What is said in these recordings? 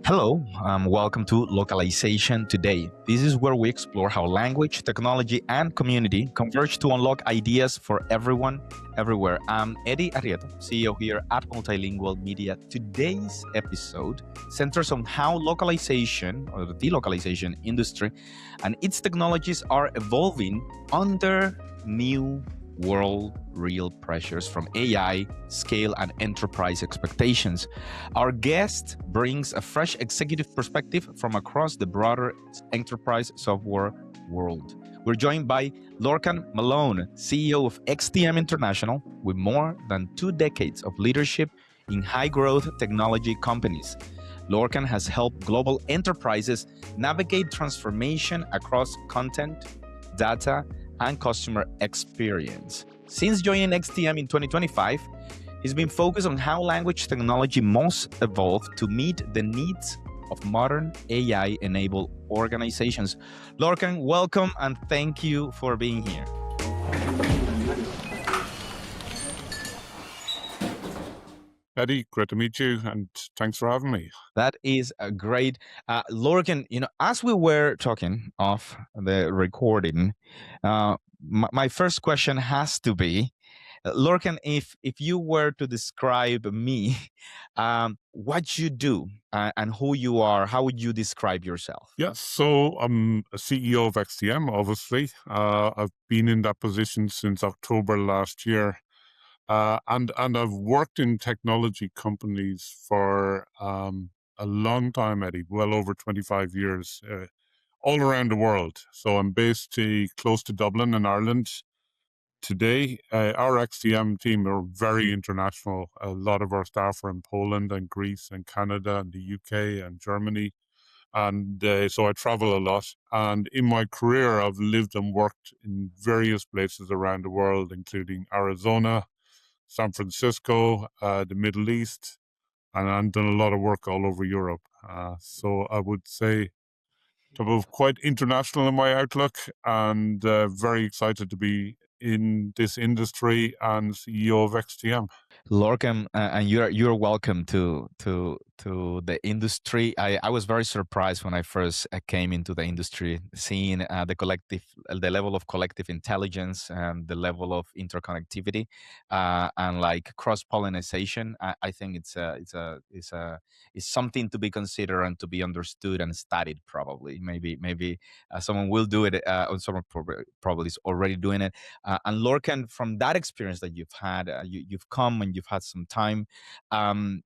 Hello, welcome to Localization Today. This is where we explore how language, technology, and community converge to unlock ideas for everyone, everywhere. I'm Eddie Arrieta, CEO here at MultiLingual Media. Today's episode centers on how localization or the delocalization industry and its technologies are evolving under new world real pressures from AI, scale, and enterprise expectations. Our guest brings a fresh executive perspective from across the broader enterprise software world. We're joined by Lorcan Malone, CEO of XTM International, with more than 2 decades of leadership in high growth technology companies. Lorcan has helped global enterprises navigate transformation across content, data, and customer experience. Since joining XTM in 2025, he's been focused on how language technology must evolve to meet the needs of modern AI-enabled organizations. Lorcan, welcome and thank you for being here. Eddie, great to meet you, and thanks for having me. That is a great, Lorcan. As we were talking off the recording, my first question has to be, Lorcan, if you were to describe me, what you do and who you are, how would you describe yourself? Yes, so I'm a CEO of XTM, obviously. I've been in that position since October last year. And I've worked in technology companies for a long time, Eddie, well over 25 years, all around the world. So I'm based close to Dublin in Ireland. Today, our XTM team are very international. A lot of our staff are in Poland and Greece and Canada and the UK and Germany. And so I travel a lot. And in my career, I've lived and worked in various places around the world, including Arizona, San Francisco, the Middle East, and I've done a lot of work all over Europe. So I would say I'm quite international in my outlook, and very excited to be in this industry and CEO of XTM. Lorcan, and you're welcome to the industry. I was very surprised when I first came into the industry, seeing the level of collective intelligence and the level of interconnectivity, and like cross pollination. I think it's something to be considered and to be understood and studied. Probably, maybe someone will do it, or someone probably is already doing it. And Lorcan, from that experience that you've had, you've come and you've had some time, and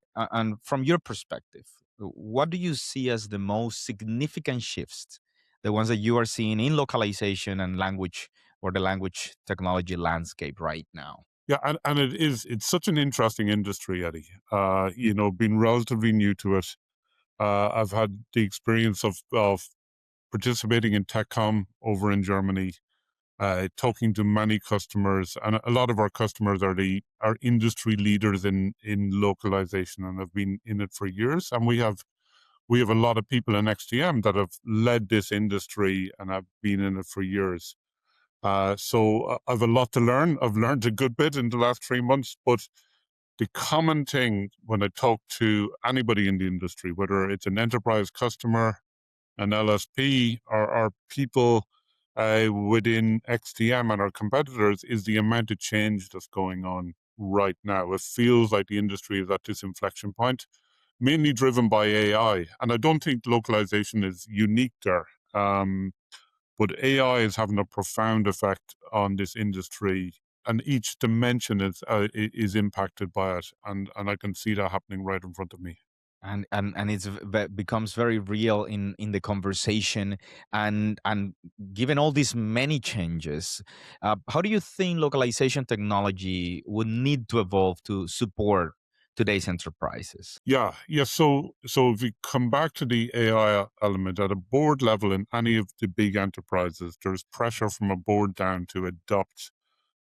from your perspective, what do you see as the most significant shifts, the ones that you are seeing in localization and language or the language technology landscape right now? Yeah, and it's such an interesting industry, Eddie. Being relatively new to it, I've had the experience of participating in TechCom over in Germany, talking to many customers, and a lot of our customers are industry leaders in localization and have been in it for years. And we have a lot of people in XTM that have led this industry and have been in it for years. So I've a lot to learn. I've learned a good bit in the last 3 months, but the common thing when I talk to anybody in the industry, whether it's an enterprise customer, an LSP, or people within XTM and our competitors, is the amount of change that's going on right now. It feels like the industry is at this inflection point, mainly driven by AI. And I don't think localization is unique there. But AI is having a profound effect on this industry, and each dimension is impacted by it. And I can see that happening right in front of me. And becomes very real in the conversation, and given all these many changes, how do you think localization technology would need to evolve to support today's enterprises? Yeah. So if we come back to the AI element at a board level in any of the big enterprises, there's pressure from a board down to adopt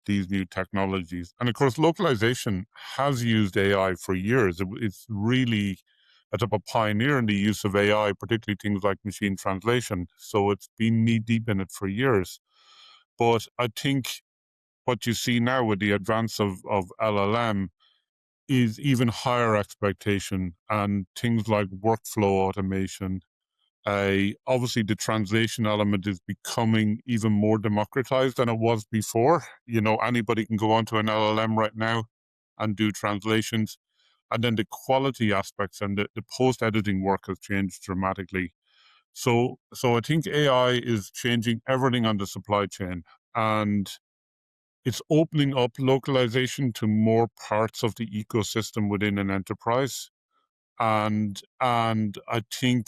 these new technologies. And of course, localization has used AI for years. It's really a type of pioneer in the use of AI, particularly things like machine translation. So it's been knee deep in it for years. But I think what you see now with the advance of LLM is even higher expectation, and things like workflow automation. Obviously, the translation element is becoming even more democratized than it was before. Anybody can go onto an LLM right now and do translations. And then the quality aspects and the post-editing work has changed dramatically. So I think AI is changing everything on the supply chain, and it's opening up localization to more parts of the ecosystem within an enterprise. And I think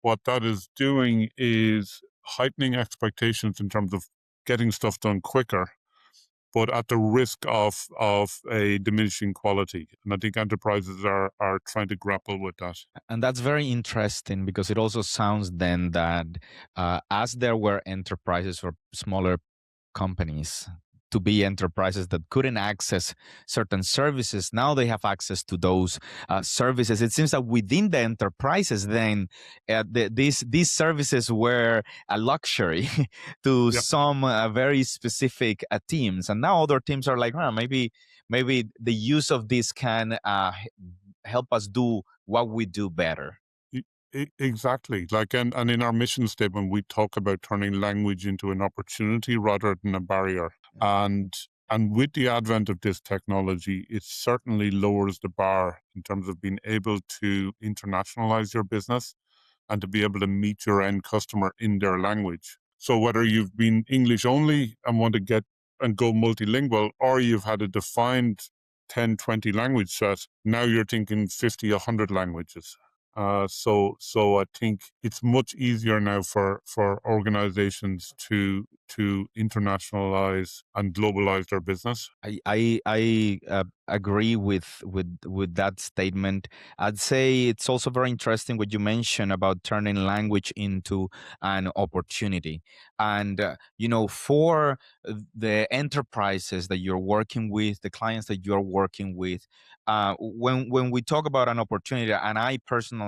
what that is doing is heightening expectations in terms of getting stuff done quicker, but at the risk of a diminishing quality. And I think enterprises are trying to grapple with that. And that's very interesting because it also sounds then that as there were enterprises or smaller companies to be enterprises that couldn't access certain services, now they have access to those services. It seems that within the enterprises, then these services were a luxury to Yeah. some very specific teams, and now other teams are like, maybe the use of this can help us do what we do better. Exactly. And in our mission statement, we talk about turning language into an opportunity rather than a barrier. And with the advent of this technology, it certainly lowers the bar in terms of being able to internationalize your business and to be able to meet your end customer in their language. So whether you've been English only and want to get and go multilingual, or you've had a defined 10, 20 language set, now you're thinking 50, 100 languages. So I think it's much easier now for organizations to internationalize and globalize their business. I agree with that statement. I'd say it's also very interesting what you mentioned about turning language into an opportunity, and for the enterprises that you're working with, the clients that you're working with, when we talk about an opportunity, and I personally,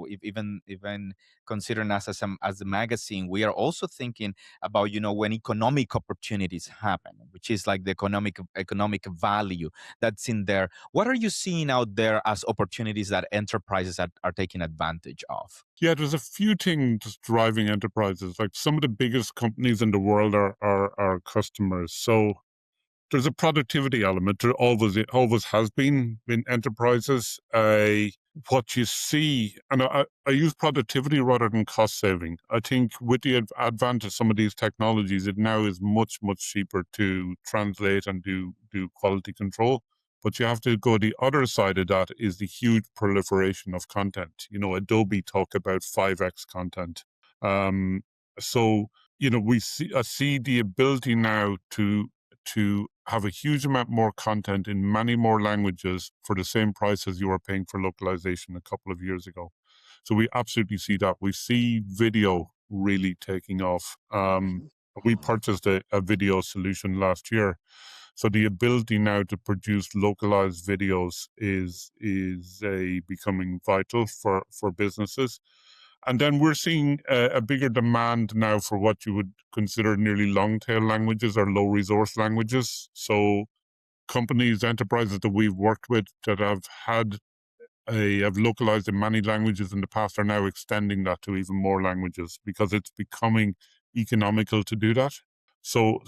if, even considering us as a magazine, we are also thinking about when economic opportunities happen, which is like the economic value that's in there. What are you seeing out there as opportunities that enterprises are taking advantage of? Yeah, there's a few things driving enterprises. Like some of the biggest companies in the world are customers. So there's a productivity element. There always has been in enterprises. What you see, and I use productivity rather than cost saving. I think with the advent of some of these technologies, it now is much, much cheaper to translate and do quality control. But you have to go the other side of that is the huge proliferation of content. Adobe talk about 5x content. Um, so I see the ability now to have a huge amount more content in many more languages for the same price as you were paying for localization a couple of years ago. So we absolutely see that. We see video really taking off. We purchased a video solution last year. So the ability now to produce localized videos is becoming vital for businesses. And then we're seeing a bigger demand now for what you would consider nearly long tail languages or low resource languages. So companies, enterprises that we've worked with that have localized in many languages in the past are now extending that to even more languages because it's becoming economical to do that. So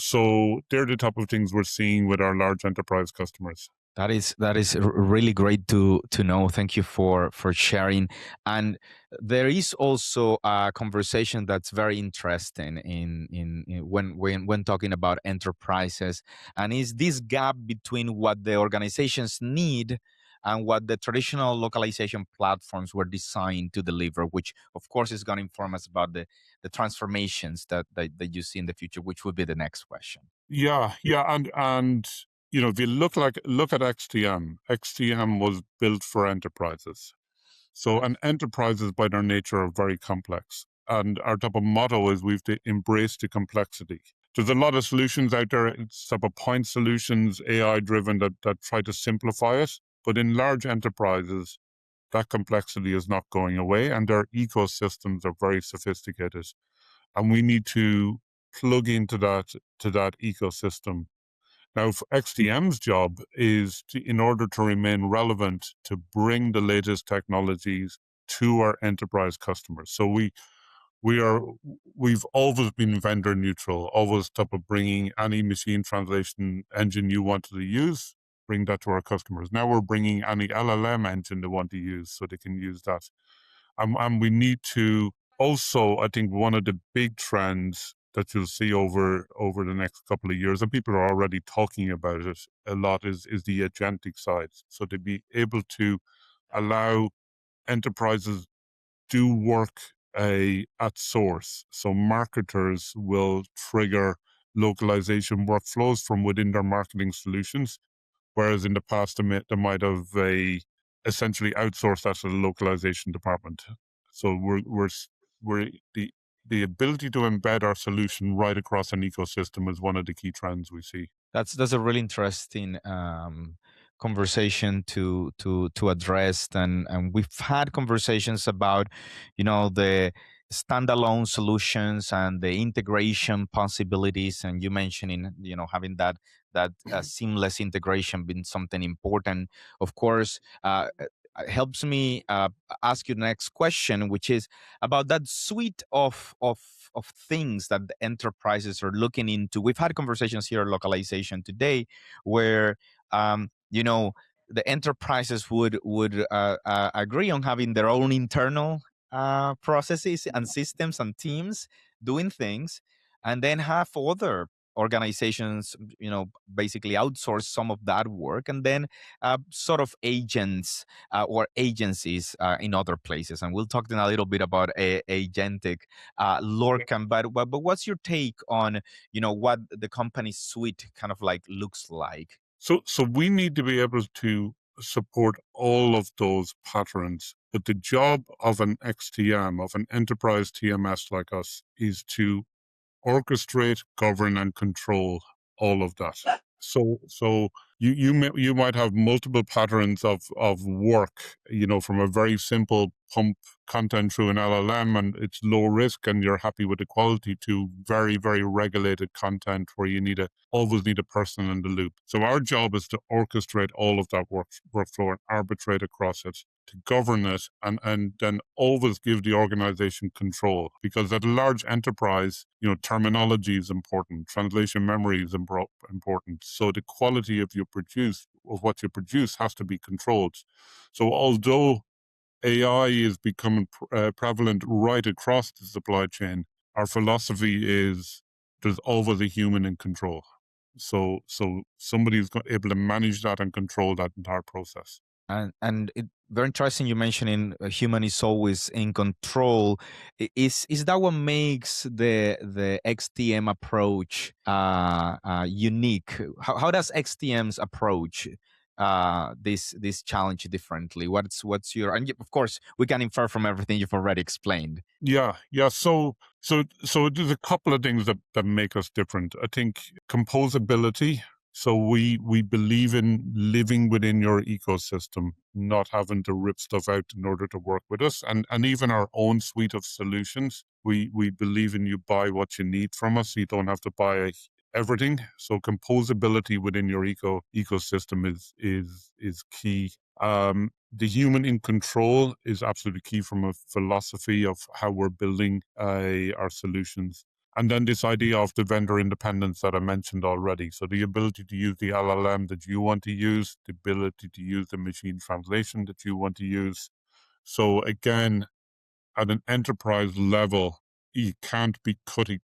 they're the type of things we're seeing with our large enterprise customers. That is really great to know. Thank you for sharing. And there is also a conversation that's very interesting in when talking about enterprises, and is this gap between what the organizations need and what the traditional localization platforms were designed to deliver, which of course is going to inform us about the transformations that you see in the future, which would be the next question. Yeah, and if you look at XTM was built for enterprises. So, and enterprises by their nature are very complex. And our type of motto is we've to embrace the complexity. There's a lot of solutions out there. It's type of point solutions, AI driven that try to simplify it. But in large enterprises, that complexity is not going away, and their ecosystems are very sophisticated. And we need to plug into that ecosystem Now, XTM's job is to, in order to remain relevant, to bring the latest technologies to our enterprise customers. So we've always been vendor neutral, always top of bringing any machine translation engine you wanted to use, bring that to our customers. Now we're bringing any LLM engine they want to use so they can use that. And we need to also, I think one of the big trends that you'll see over the next couple of years, and people are already talking about it a lot, is the agentic side. So to be able to allow enterprises do work at source. So marketers will trigger localization workflows from within their marketing solutions, whereas in the past they might have essentially outsourced that to the localization department. So we're the ability to embed our solution right across an ecosystem is one of the key trends we see. That's a really interesting conversation to address, and we've had conversations about, the standalone solutions and the integration possibilities, and you mentioning, having that seamless integration being something important. Of course, helps me ask you the next question, which is about that suite of things that the enterprises are looking into. We've had conversations here at Localization today where the enterprises would agree on having their own internal processes and systems and teams doing things, and then have other organizations basically outsource some of that work, and then sort of agents or agencies in other places. And we'll talk then a little bit about agentic Lorcan. But what's your take on what the company suite kind of like looks like? So we need to be able to support all of those patterns. But the job of an XTM, of an enterprise TMS like us, is to orchestrate, govern, and control all of that. So you might have multiple patterns of work, from a very simple pump content through an LLM and it's low risk and you're happy with the quality, to very, very regulated content where you always need a person in the loop. So our job is to orchestrate all of that workflow and arbitrate across it, to govern it, and then always give the organization control. Because at a large enterprise, terminology is important, translation memory is important. So the quality of what you produce has to be controlled. So although AI is becoming prevalent right across the supply chain, our philosophy is there's always a human in control. So somebody is able to manage that and control that entire process. And very interesting you mentioning a human is always in control. Is that what makes the XTM approach unique? How does XTM's approach this challenge differently? What's your, and of course we can infer from everything you've already explained. Yeah. So there's a couple of things that make us different. I think composability. So we believe in living within your ecosystem, not having to rip stuff out in order to work with us. And even our own suite of solutions, we believe in you buy what you need from us. You don't have to buy everything. So composability within your ecosystem is key. The human in control is absolutely key from a philosophy of how we're building our solutions. And then this idea of the vendor independence that I mentioned already. So the ability to use the LLM that you want to use, the ability to use the machine translation that you want to use. So again, at an enterprise level, you can't be cookie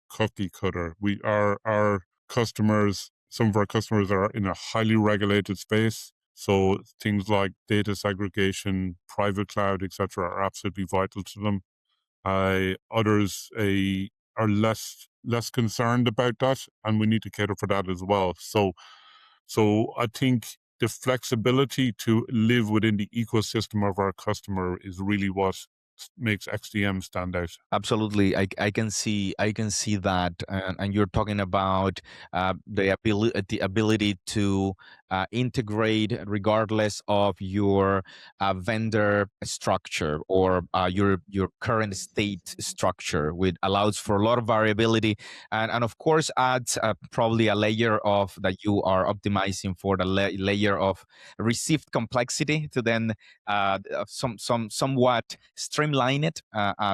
cutter. Our customers, some of our customers are in a highly regulated space. So things like data segregation, private cloud, etc., are absolutely vital to them. Others are less concerned about that, and we need to cater for that as well. So I think the flexibility to live within the ecosystem of our customer is really what makes XTM stand out. Absolutely, I can see that, and you're talking about the ability to integrate regardless of your vendor structure or your current state structure, which allows for a lot of variability, and of course adds probably a layer of that you are optimizing for the layer of received complexity to then somewhat streamline it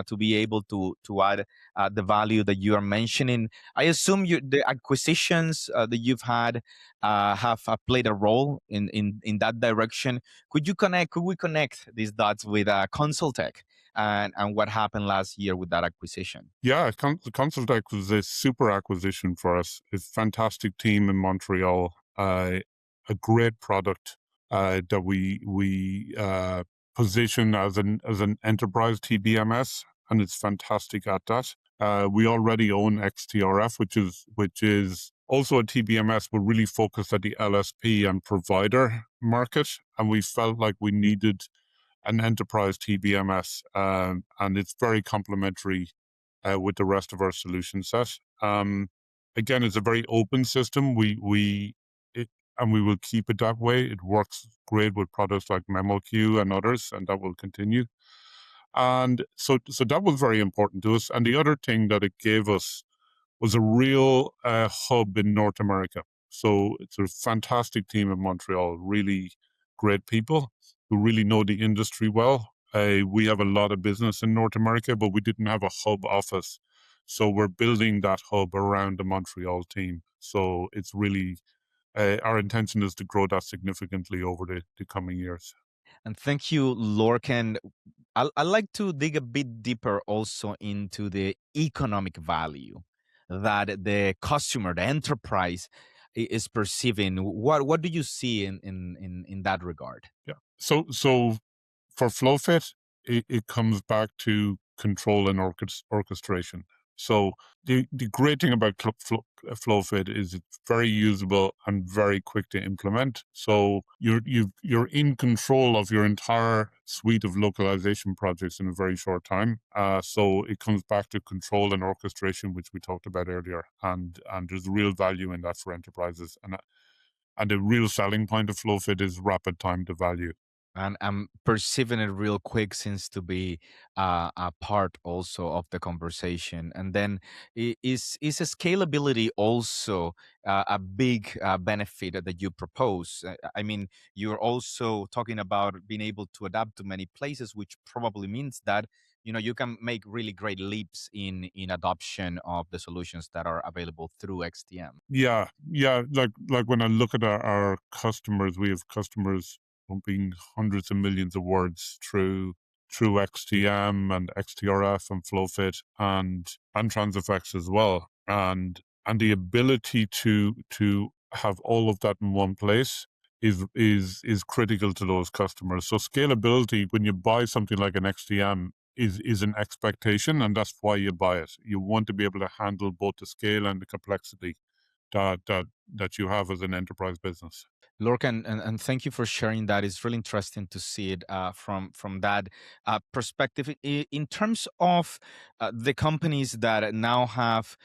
to be able to add the value that you are mentioning. I assume the acquisitions that you've had have played a role in that direction. Could we connect these dots with Consultech and what happened last year with that acquisition? Yeah, the Consultech was a super acquisition for us. It's a fantastic team in Montreal, a great product that we position as an enterprise TBMS, and it's fantastic at that. We already own XTRF, which is also a TBMS, but really focused at the LSP and provider market, and we felt like we needed an enterprise TBMS, and it's very complementary with the rest of our solution set. Again, it's a very open system. And we will keep it that way. It works great with products like MemoQ and others, and that will continue. And so that was very important to us. And the other thing that it gave us was a real hub in North America. So it's a fantastic team in Montreal, really great people who really know the industry well. We have a lot of business in North America, but we didn't have a hub office. So we're building that hub around the Montreal team. So it's really, our intention is to grow that significantly over the coming years. And thank you, Lorcan. I'd like to dig a bit deeper also into the economic value that the customer, the enterprise, is perceiving. What do you see in that regard? Yeah. So for FlowFit, it comes back to control and orchestration. So the great thing about FlowFit is it's very usable and very quick to implement. So you're in control of your entire suite of localization projects in a very short time. So it comes back to control and orchestration, which we talked about earlier, and there's real value in that for enterprises. And the real selling point of FlowFit is rapid time to value. And I'm perceiving it real quick seems to be a part also of the conversation. And then is a scalability also a big benefit that you propose? I mean, you're also talking about being able to adapt to many places, which probably means that you can make really great leaps in adoption of the solutions that are available through XTM. Yeah. Like when I look at our customers, we have customers pumping hundreds of millions of words through XTM and XTRF and FlowFit and TransFX as well. And the ability to have all of that in one place is critical to those customers. So scalability, when you buy something like an XTM, is an expectation, and that's why you buy it. You want to be able to handle both the scale and the complexity that you have as an enterprise business. Lorcan, and thank you for sharing that. It's really interesting to see it from that perspective. In terms of the companies that now have,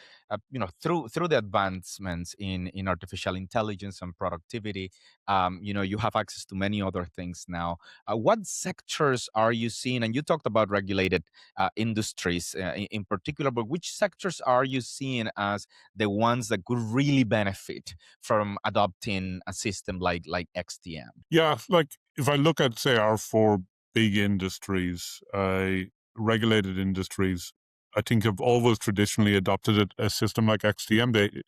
through the advancements in artificial intelligence and productivity, you have access to many other things now. What sectors are you seeing? And you talked about regulated industries in particular, but which sectors are you seeing as the ones that could really benefit from adopting a system like XTM? Yeah, like if I look at, say, our four big industries, regulated industries, I think have always traditionally adopted a system like XTM.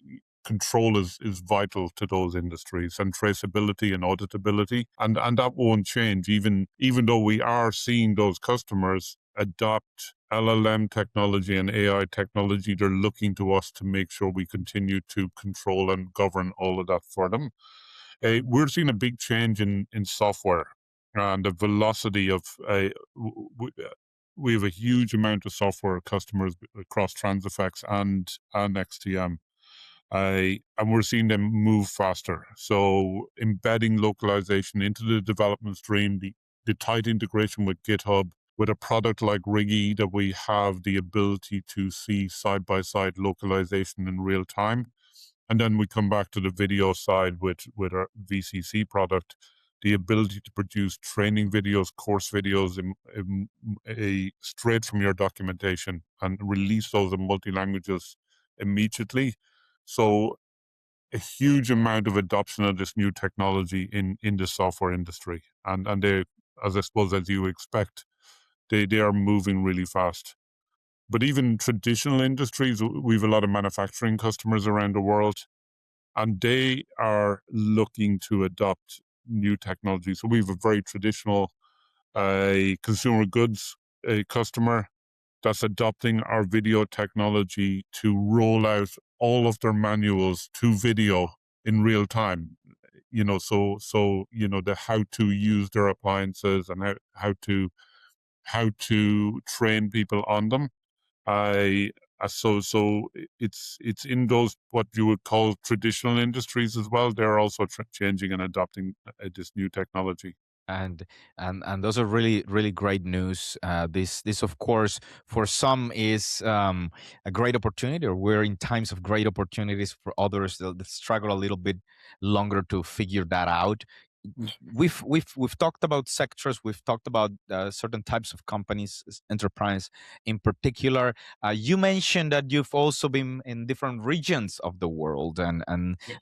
Control is vital to those industries, and traceability and auditability, and that won't change. Even though we are seeing those customers adopt LLM technology and AI technology, they're looking to us to make sure we continue to control and govern all of that for them. We're seeing a big change in software and the velocity of we have a huge amount of software customers across TransFX and XTM. And we're seeing them move faster. So embedding localization into the development stream, the tight integration with GitHub, With a product like Riggy, that we have the ability to see side-by-side localization in real time. And then we come back to the video side with our VCC product, the ability to produce training videos, course videos, straight from your documentation and release those in multi-languages immediately. So a huge amount of adoption of this new technology in the software industry. And they, as I suppose, as you expect, they are moving really fast. But even traditional industries, we have a lot of manufacturing customers around the world, and they are looking to adopt new technology. So we have a very traditional consumer goods customer that's adopting our video technology to roll out all of their manuals to video in real time. So the how to use their appliances and how to train people on them. I so it's in those what you would call traditional industries as well. They're also changing and adopting this new technology. and and those are really great news. This of course for some is a great opportunity, or we're in times of great opportunities. For others that struggle a little bit longer to figure that out. We've talked about sectors, we've talked about certain types of companies, enterprise in particular. You mentioned that you've also been in different regions of the world, and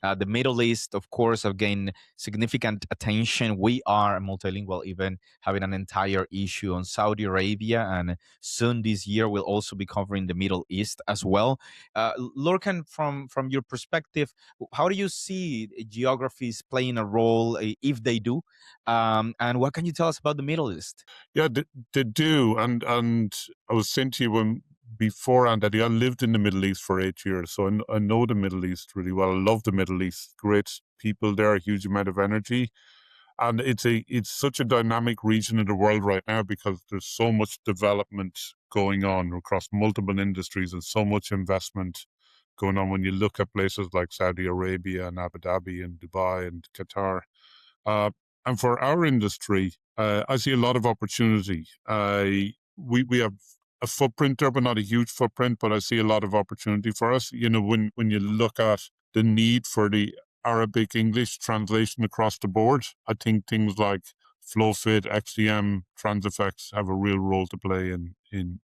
the Middle East of course have gained significant attention. We are multilingual, even having an entire issue on Saudi Arabia, and soon this year we'll also be covering the Middle East as well. Lorcan, from your perspective, how do you see geographies playing a role, if they do? And what can you tell us about the Middle East? Yeah, they do. And I was saying to you beforehand that I lived in the Middle East for 8 years, so I know the Middle East really well. I love the Middle East. Great people there, a huge amount of energy. And it's such a dynamic region in the world right now because there's so much development going on across multiple industries and so much investment going on. When you look at places like Saudi Arabia and Abu Dhabi and Dubai and Qatar, uh, and for our industry, I see a lot of opportunity. We have a footprint there, but not a huge footprint. But I see a lot of opportunity for us. When you look at the need for the Arabic English translation across the board, I think things like FlowFit, XTM, Transifex have a real role to play in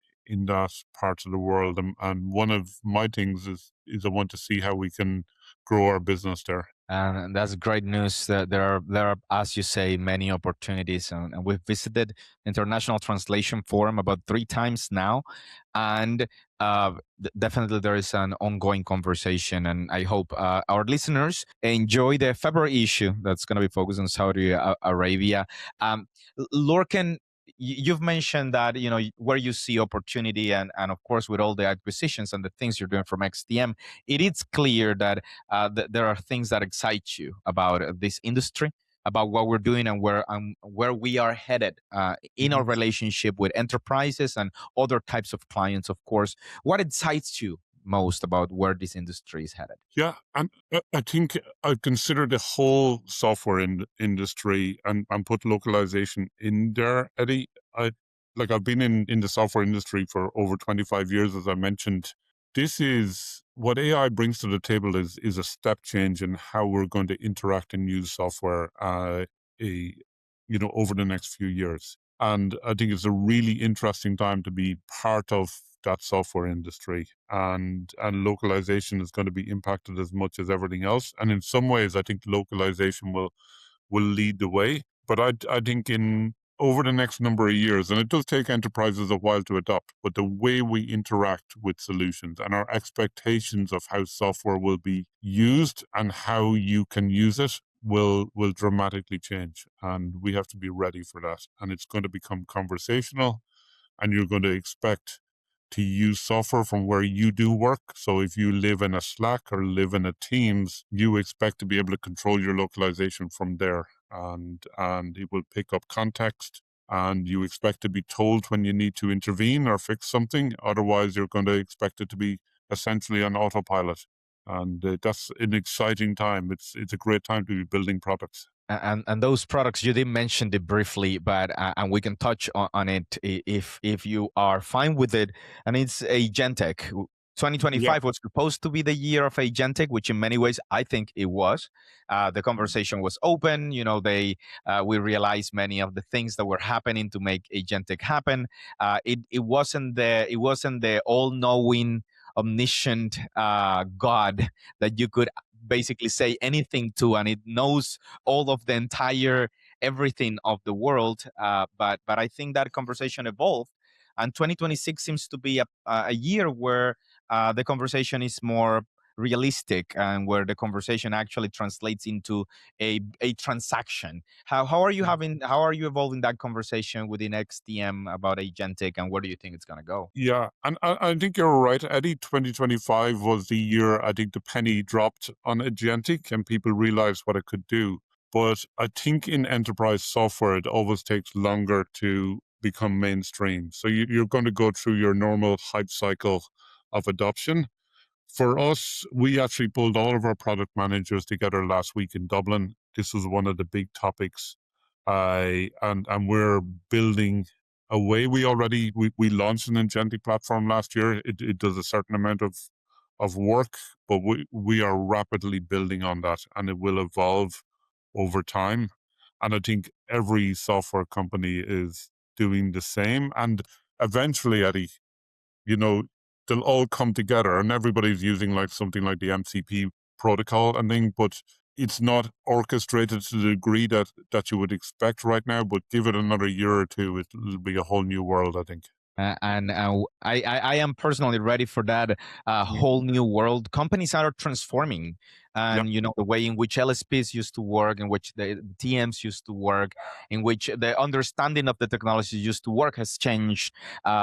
that part of the world. And one of my things is I want to see how we can grow our business there. And that's great news. That there are, as you say, many opportunities, and we've visited International Translation Forum about 3 times now, and definitely there is an ongoing conversation. And I hope our listeners enjoy the February issue that's going to be focused on Saudi Arabia. Lorcan, you've mentioned that where you see opportunity, and of course with all the acquisitions and the things you're doing from XTM, it is clear that there are things that excite you about this industry, about what we're doing, and where we are headed in our relationship with enterprises and other types of clients. Of course, what excites you most about where this industry is headed? Yeah, and I think I'd consider the whole software industry and put localization in there, Eddie. I've been in the software industry for over 25 years, as I mentioned. This is what AI brings to the table is a step change in how we're going to interact and use software, over the next few years. And I think it's a really interesting time to be part of that software industry, and localization is going to be impacted as much as everything else. And in some ways, I think localization will lead the way. But I think in over the next number of years, and it does take enterprises a while to adopt, but the way we interact with solutions and our expectations of how software will be used and how you can use it will dramatically change. And we have to be ready for that. And it's going to become conversational, and you're going to expect to use software from where you do work. So if you live in a Slack or live in a Teams, you expect to be able to control your localization from there, and it will pick up context, and you expect to be told when you need to intervene or fix something. Otherwise, you're going to expect it to be essentially on autopilot. And that's an exciting time. It's a great time to be building products. And those products you did mention it briefly, but and we can touch on it if you are fine with it. And it's Agentic. Yeah. 2025 was supposed to be the year of Agentic, which in many ways I think it was. The conversation was open. We realized many of the things that were happening to make Agentic happen. It wasn't the all knowing, omniscient God that you could basically say anything to, and it knows all of the entire everything of the world. But I think that conversation evolved, and 2026 seems to be a year where the conversation is more realistic and where the conversation actually translates into a transaction. How are you evolving that conversation within XTM about agentic, and where do you think it's going to go? Yeah, and I think you're right, Eddie. 2025 was the year I think the penny dropped on agentic and people realized what it could do. But I think in enterprise software, it always takes longer to become mainstream. So you're going to go through your normal hype cycle of adoption. For us, we actually pulled all of our product managers together last week in Dublin. This was one of the big topics. And we're building away. We launched an agentic platform last year. It does a certain amount of work, but we are rapidly building on that, and it will evolve over time. And I think every software company is doing the same. And eventually, Eddie, you know, they'll all come together and everybody's using like something like the MCP protocol and thing, but it's not orchestrated to the degree that you would expect right now. But give it another year or two, it'll be a whole new world, I think. And I am personally ready for that whole new world. Companies are transforming, Yeah. and the way in which LSPs used to work, in which the TMs used to work, in which the understanding of the technology used to work has changed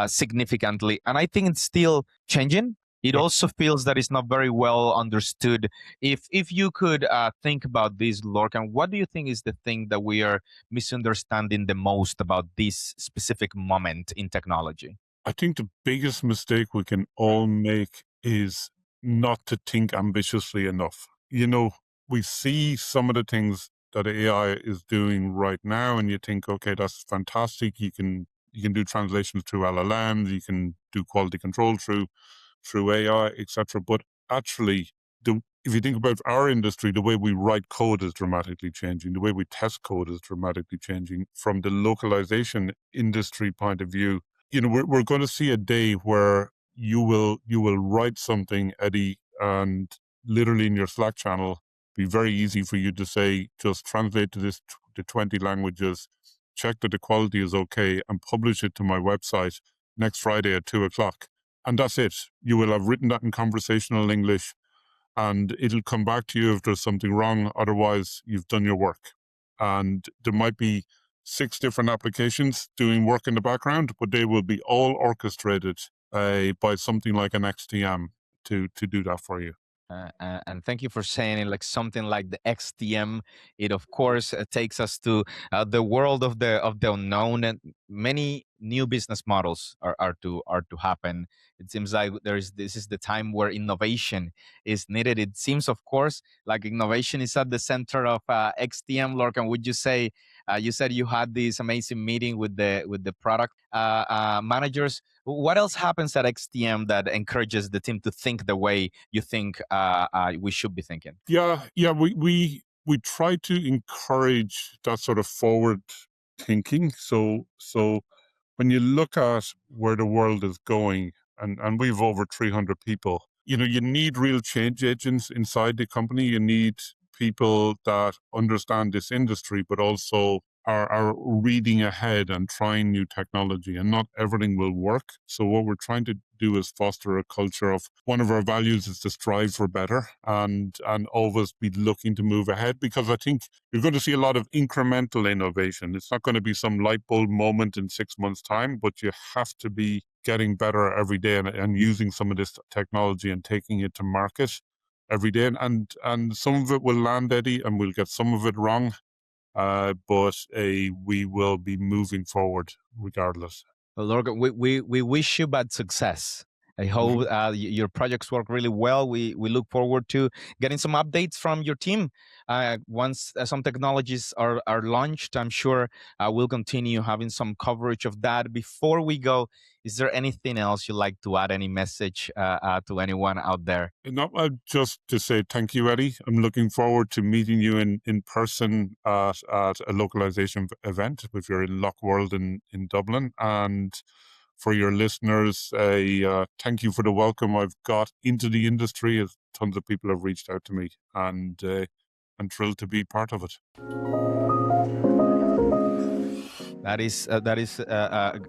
significantly. And I think it's still changing. It Yeah. also feels that it's not very well understood. If you could think about this, Lorcan, what do you think is the thing that we are misunderstanding the most about this specific moment in technology? I think the biggest mistake we can all make is not to think ambitiously enough. We see some of the things that AI is doing right now, and you think, okay, that's fantastic. You can do translations through LLMs, you can do quality control through AI, etc. But actually, if you think about our industry, the way we write code is dramatically changing. The way we test code is dramatically changing. From the localization industry point of view, we're going to see a day where you will write something, Eddie, and literally in your Slack channel, be very easy for you to say, just translate to 20 languages, check that the quality is okay, and publish it to my website next Friday at 2 o'clock. And that's it. You will have written that in conversational English, and it'll come back to you if there's something wrong. Otherwise, you've done your work. And there might be 6 different applications doing work in the background, but they will be all orchestrated by something like an XTM to do that for you. And thank you for saying it, like something like the XTM. It of course takes us to the world of the unknown, and many new business models are to happen. It seems like this is the time where innovation is needed. It seems, of course, like innovation is at the center of XTM. Lorcan, would you say you said you had this amazing meeting with the product managers? What else happens at XTM that encourages the team to think the way you think we should be thinking? Yeah. We try to encourage that sort of forward thinking. So when you look at where the world is going, and we've over 300 people, you need real change agents inside the company. You need people that understand this industry, but also are reading ahead and trying new technology, and not everything will work. So what we're trying to do is foster a culture of, one of our values is to strive for better and always be looking to move ahead, because I think you're going to see a lot of incremental innovation. It's not going to be some light bulb moment in 6 months' time, but you have to be getting better every day and using some of this technology and taking it to market every day. And some of it will land, Eddie, and we'll get some of it wrong. But we will be moving forward regardless. Well, Lorcan, we wish you bad success. I hope your projects work really well. We look forward to getting some updates from your team. Once some technologies are launched, I'm sure we'll continue having some coverage of that. Before we go, is there anything else you'd like to add? Any message to anyone out there? No, just to say thank you, Eddie. I'm looking forward to meeting you in person at a localization event if you're in Lock World in Dublin. And for your listeners, thank you for the welcome I've got into the industry. As tons of people have reached out to me, and I'm thrilled to be part of it. That is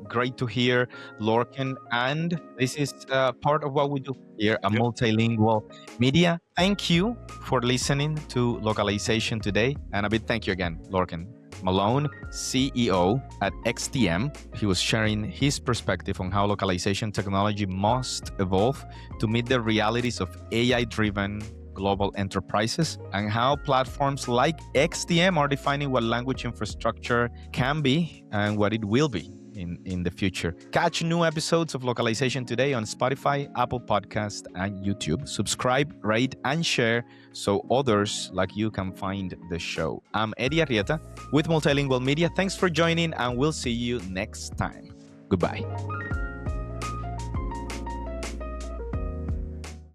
great to hear, Lorcan. And this is part of what we do here at Multilingual Media. Thank you for listening to Localization today. And a big thank you again, Lorcan Malone, CEO at XTM. He was sharing his perspective on how localization technology must evolve to meet the realities of AI-driven global enterprises and how platforms like XTM are defining what language infrastructure can be and what it will be in the future. Catch new episodes of Localization today on Spotify, Apple Podcast, and YouTube. Subscribe, rate, and share so others like you can find the show. I'm Eddie Arrieta with Multilingual Media. Thanks for joining, and we'll see you next time. Goodbye.